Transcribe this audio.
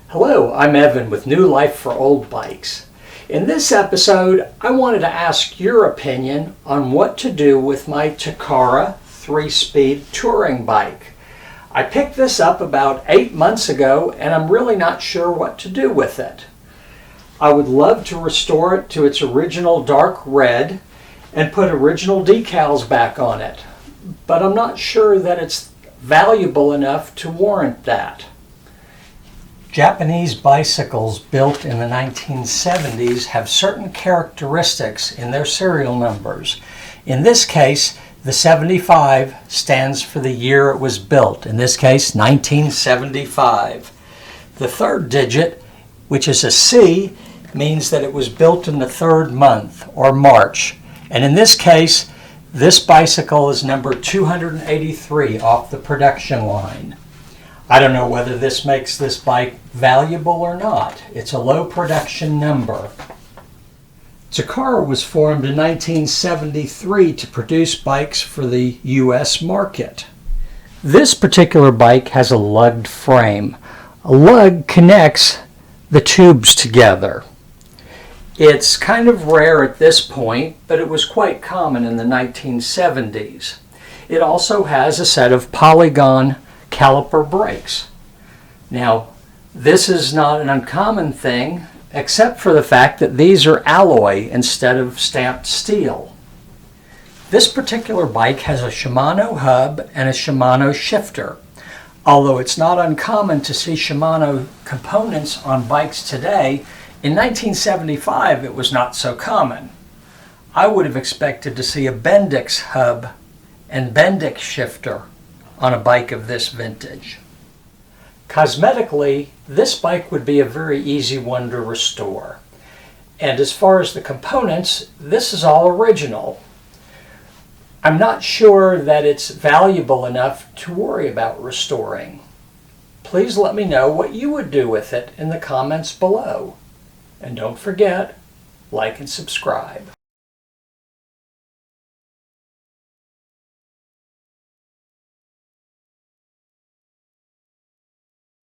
Hello, I'm Evan with New Life for Old Bikes. In this episode, I wanted to ask your opinion on what to do with my Takara 3-speed touring bike. I picked this up about 8 months ago and I'm really not sure what to do with it. I would love to restore it to its original dark red and put original decals back on it, but I'm not sure that it's valuable enough to warrant that. Japanese bicycles built in the 1970s have certain characteristics in their serial numbers. In this case, the 75 stands for the year it was built. In this case, 1975. The third digit, which is a C, means that it was built in the third month, or March. And in this case, this bicycle is number 283 off the production line. I don't know whether this makes this bike valuable or not. It's a low production number. Takara was formed in 1973 to produce bikes for the US market. This particular bike has a lugged frame. A lug connects the tubes together. It's kind of rare at this point, but it was quite common in the 1970s. It also has a set of polygon caliper brakes. Now, this is not an uncommon thing, except for the fact that these are alloy instead of stamped steel. This particular bike has a Shimano hub and a Shimano shifter. Although it's not uncommon to see Shimano components on bikes today, in 1975 it was not so common. I would have expected to see a Bendix hub and Bendix shifter on a bike of this vintage. Cosmetically, this bike would be a very easy one to restore. And as far as the components, this is all original. I'm not sure that it's valuable enough to worry about restoring. Please let me know what you would do with it in the comments below. And don't forget, like and subscribe.